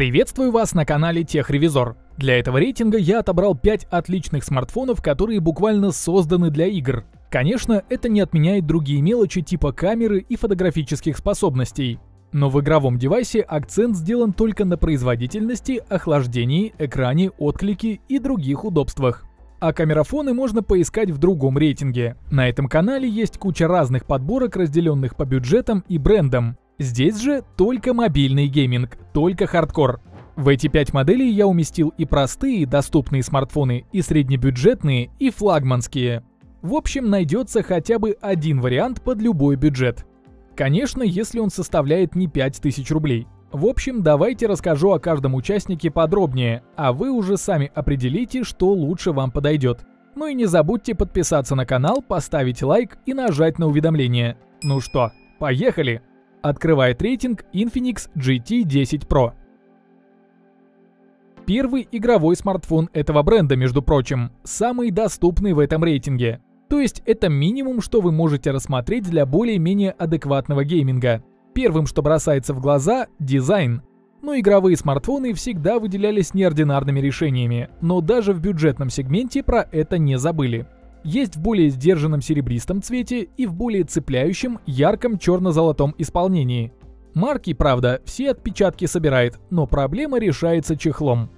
Приветствую вас на канале Техревизор. Для этого рейтинга я отобрал 5 отличных смартфонов, которые буквально созданы для игр. Конечно, это не отменяет другие мелочи типа камеры и фотографических способностей. Но в игровом девайсе акцент сделан только на производительности, охлаждении, экране, отклике и других удобствах. А камерафоны можно поискать в другом рейтинге. На этом канале есть куча разных подборок, разделенных по бюджетам и брендам. Здесь же только мобильный гейминг, только хардкор. В эти 5 моделей я уместил и простые, доступные смартфоны, и среднебюджетные, и флагманские. В общем, найдется хотя бы один вариант под любой бюджет. Конечно, если он составляет не 5000 рублей. В общем, давайте расскажу о каждом участнике подробнее, а вы уже сами определите, что лучше вам подойдет. Ну и не забудьте подписаться на канал, поставить лайк и нажать на уведомления. Ну что, поехали! Открывает рейтинг Infinix GT 10 Pro. Первый игровой смартфон этого бренда, между прочим, самый доступный в этом рейтинге. То есть это минимум, что вы можете рассмотреть для более-менее адекватного гейминга. Первым, что бросается в глаза – дизайн. Но игровые смартфоны всегда выделялись неординарными решениями, но даже в бюджетном сегменте про это не забыли. Есть в более сдержанном серебристом цвете и в более цепляющем ярком черно-золотом исполнении. Марки, правда, все отпечатки собирает, но проблема решается чехлом.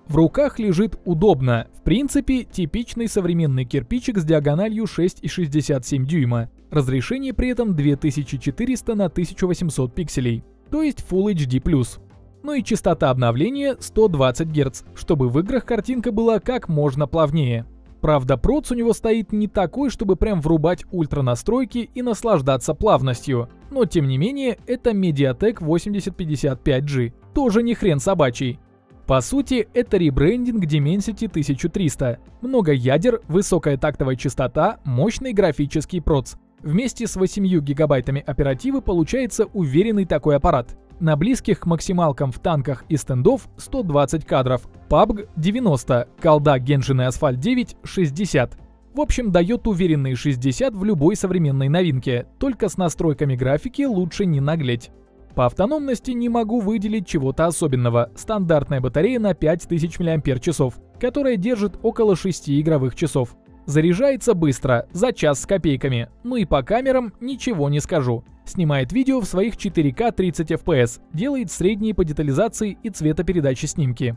В руках лежит удобно, в принципе, типичный современный кирпичик с диагональю 6,67 дюйма. Разрешение при этом 2400 на 1800 пикселей, то есть Full HD+. Ну и частота обновления 120 Гц, чтобы в играх картинка была как можно плавнее. Правда, проц у него стоит не такой, чтобы прям врубать ультра настройки и наслаждаться плавностью. Но тем не менее, это Mediatek 8055G, тоже не хрен собачий. По сути, это ребрендинг Dimensity 1300. Много ядер, высокая тактовая частота, мощный графический проц. Вместе с 8 гигабайтами оперативы получается уверенный такой аппарат. На близких к максималкам в танках и стендов 120 кадров, PUBG 90, колда Genshin и Asphalt 9 60. В общем, дает уверенные 60 в любой современной новинке, только с настройками графики лучше не наглеть. По автономности не могу выделить чего-то особенного. Стандартная батарея на 5000 мАч, которая держит около 6 игровых часов. Заряжается быстро, за час с копейками. Ну и по камерам ничего не скажу. Снимает видео в своих 4К 30 FPS, делает средние по детализации и цветопередаче снимки.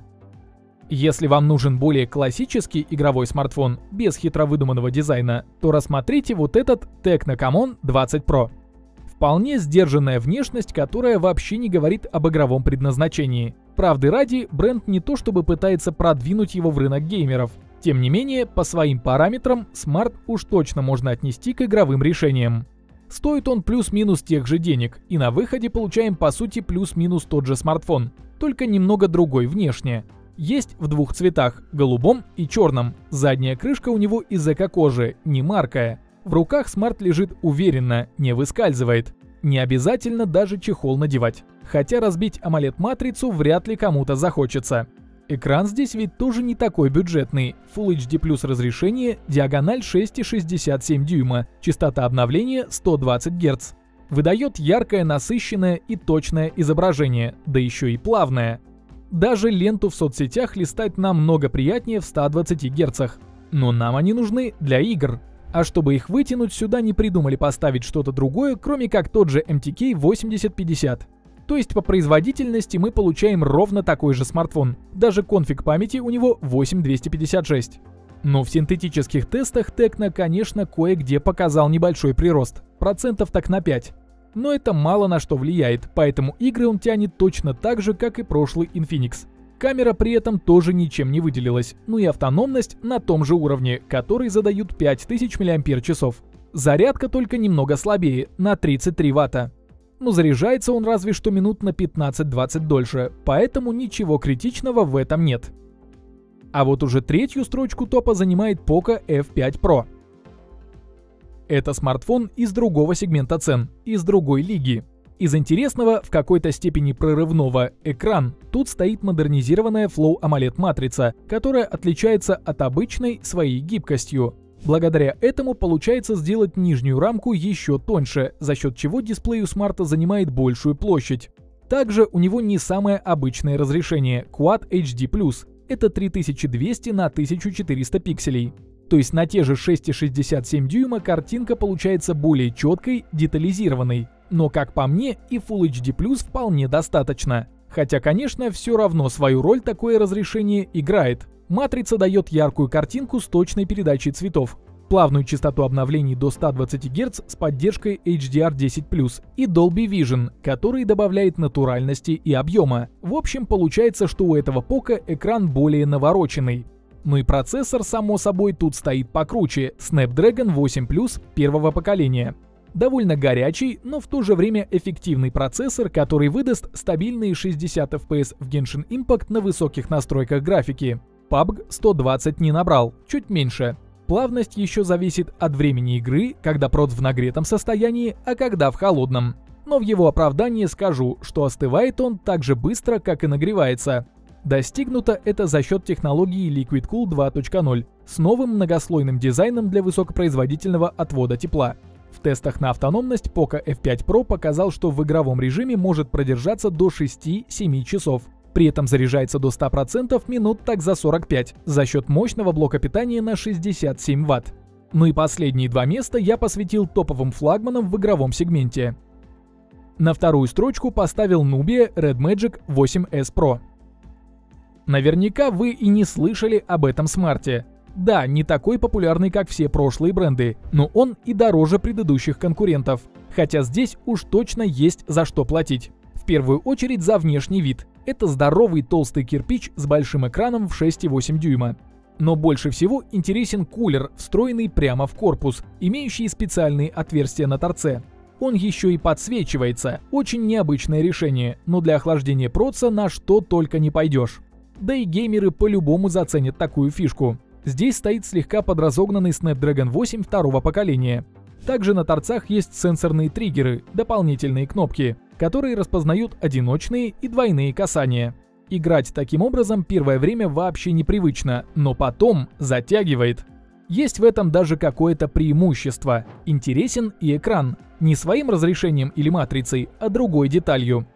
Если вам нужен более классический игровой смартфон, без хитро выдуманного дизайна, то рассмотрите вот этот Tecno Camon 20 Pro. Вполне сдержанная внешность, которая вообще не говорит об игровом предназначении. Правды ради, бренд не то чтобы пытается продвинуть его в рынок геймеров. Тем не менее, по своим параметрам, смарт уж точно можно отнести к игровым решениям. Стоит он плюс-минус тех же денег, и на выходе получаем по сути плюс-минус тот же смартфон, только немного другой внешне. Есть в двух цветах, голубом и черном. Задняя крышка у него из эко-кожи, не маркая. В руках смарт лежит уверенно, не выскальзывает. Не обязательно даже чехол надевать. Хотя разбить AMOLED-матрицу вряд ли кому-то захочется. Экран здесь ведь тоже не такой бюджетный. Full HD+ разрешение, диагональ 6,67 дюйма, частота обновления 120 Гц. Выдает яркое, насыщенное и точное изображение, да еще и плавное. Даже ленту в соцсетях листать намного приятнее в 120 Гц. Но нам они нужны для игр. А чтобы их вытянуть, сюда не придумали поставить что-то другое, кроме как тот же MTK 8050. То есть по производительности мы получаем ровно такой же смартфон. Даже конфиг памяти у него 8256. Но в синтетических тестах Tecno, конечно, кое-где показал небольшой прирост. Процентов так на 5. Но это мало на что влияет, поэтому игры он тянет точно так же, как и прошлый Infinix. Камера при этом тоже ничем не выделилась, ну и автономность на том же уровне, который задают 5000 мАч. Зарядка только немного слабее, на 33 Вт. Но заряжается он разве что минут на 15-20 дольше, поэтому ничего критичного в этом нет. А вот уже третью строчку топа занимает Poco F5 Pro. Это смартфон из другого сегмента цен, из другой лиги. Из интересного, в какой-то степени прорывного, экран. Тут стоит модернизированная Flow AMOLED-матрица, которая отличается от обычной своей гибкостью. Благодаря этому получается сделать нижнюю рамку еще тоньше, за счет чего дисплей у смарта занимает большую площадь. Также у него не самое обычное разрешение Quad HD+, это 3200 на 1400 пикселей. То есть на те же 6,67 дюйма картинка получается более четкой, детализированной. Но, как по мне, и Full HD+, вполне достаточно. Хотя, конечно, все равно свою роль такое разрешение играет. Матрица дает яркую картинку с точной передачей цветов, плавную частоту обновлений до 120 Гц с поддержкой HDR10+, и Dolby Vision, который добавляет натуральности и объема. В общем, получается, что у этого Poco экран более навороченный. Ну и процессор, само собой, тут стоит покруче – Snapdragon 8 Plus первого поколения. Довольно горячий, но в то же время эффективный процессор, который выдаст стабильные 60 FPS в Genshin Impact на высоких настройках графики. PUBG 120 не набрал, чуть меньше. Плавность еще зависит от времени игры, когда проц в нагретом состоянии, а когда в холодном. Но в его оправдании скажу, что остывает он так же быстро, как и нагревается. Достигнуто это за счет технологии Liquid Cool 2.0 с новым многослойным дизайном для высокопроизводительного отвода тепла. В тестах на автономность Poco F5 Pro показал, что в игровом режиме может продержаться до 6-7 часов. При этом заряжается до 100% минут так за 45 за счет мощного блока питания на 67 Вт. Ну и последние два места я посвятил топовым флагманам в игровом сегменте. На вторую строчку поставил Nubia Red Magic 8S Pro. Наверняка вы и не слышали об этом смарте. Да, не такой популярный, как все прошлые бренды, но он и дороже предыдущих конкурентов. Хотя здесь уж точно есть за что платить. В первую очередь за внешний вид. Это здоровый толстый кирпич с большим экраном в 6,8 дюйма. Но больше всего интересен кулер, встроенный прямо в корпус, имеющий специальные отверстия на торце. Он еще и подсвечивается. Очень необычное решение, но для охлаждения проца на что только не пойдешь. Да и геймеры по-любому заценят такую фишку. Здесь стоит слегка подразогнанный Snapdragon 8 второго поколения. Также на торцах есть сенсорные триггеры, дополнительные кнопки, которые распознают одиночные и двойные касания. Играть таким образом первое время вообще непривычно, но потом затягивает. Есть в этом даже какое-то преимущество. Интересен и экран. Не своим разрешением или матрицей, а другой деталью.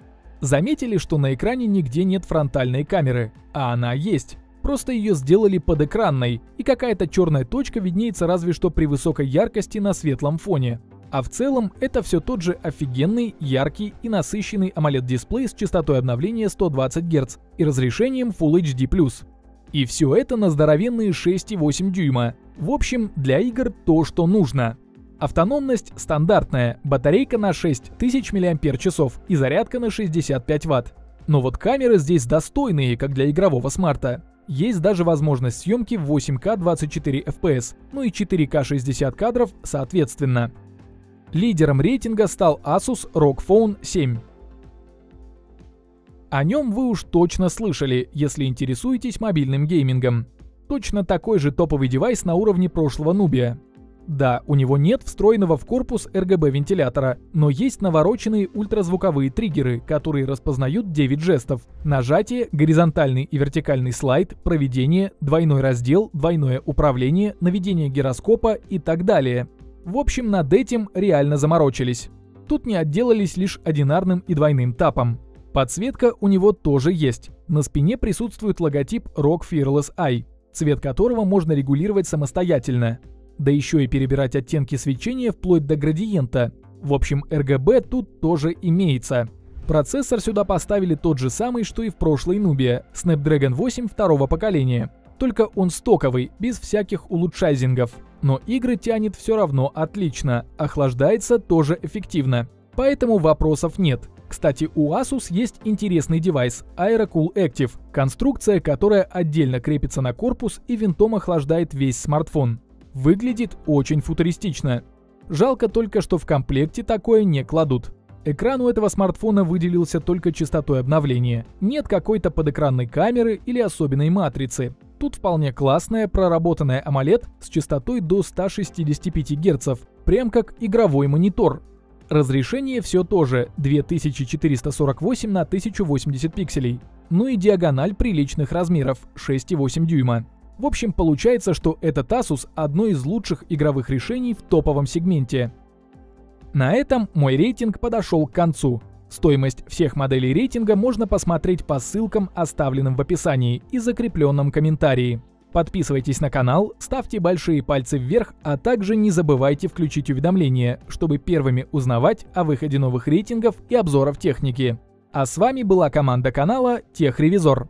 Заметили, что на экране нигде нет фронтальной камеры, а она есть. Просто ее сделали подэкранной, и какая-то черная точка виднеется разве что при высокой яркости на светлом фоне. А в целом это все тот же офигенный, яркий и насыщенный AMOLED-дисплей с частотой обновления 120 Гц и разрешением Full HD+. И все это на здоровенные 6,8 дюйма. В общем, для игр то, что нужно. Автономность стандартная, батарейка на 6000 мАч и зарядка на 65 Вт. Но вот камеры здесь достойные, как для игрового смарта. Есть даже возможность съемки в 8К 24 FPS, ну и 4К 60 кадров соответственно. Лидером рейтинга стал Asus ROG Phone 7. О нем вы уж точно слышали, если интересуетесь мобильным геймингом. Точно такой же топовый девайс на уровне прошлого Nubia. Да, у него нет встроенного в корпус RGB-вентилятора, но есть навороченные ультразвуковые триггеры, которые распознают 9 жестов: нажатие, горизонтальный и вертикальный слайд, проведение, двойной раздел, двойное управление, наведение гироскопа и так далее. В общем, над этим реально заморочились. Тут не отделались лишь одинарным и двойным тапом. Подсветка у него тоже есть. На спине присутствует логотип ROG Fearless Eye, цвет которого можно регулировать самостоятельно. Да еще и перебирать оттенки свечения вплоть до градиента. В общем, RGB тут тоже имеется. Процессор сюда поставили тот же самый, что и в прошлой Nubia, Snapdragon 8 второго поколения. Только он стоковый, без всяких улучшайзингов. Но игры тянет все равно отлично, охлаждается тоже эффективно. Поэтому вопросов нет. Кстати, у Asus есть интересный девайс AeroCool Active, конструкция, которая отдельно крепится на корпус и винтом охлаждает весь смартфон. Выглядит очень футуристично. Жалко только, что в комплекте такое не кладут. Экран у этого смартфона выделился только частотой обновления. Нет какой-то подэкранной камеры или особенной матрицы. Тут вполне классная проработанная AMOLED с частотой до 165 Гц, прям как игровой монитор. Разрешение все тоже 2448 на 1080 пикселей. Ну и диагональ приличных размеров 6,8 дюйма. В общем, получается, что этот Asus одно из лучших игровых решений в топовом сегменте. На этом мой рейтинг подошел к концу. Стоимость всех моделей рейтинга можно посмотреть по ссылкам, оставленным в описании и закрепленном комментарии. Подписывайтесь на канал, ставьте большие пальцы вверх, а также не забывайте включить уведомления, чтобы первыми узнавать о выходе новых рейтингов и обзоров техники. А с вами была команда канала Техревизор.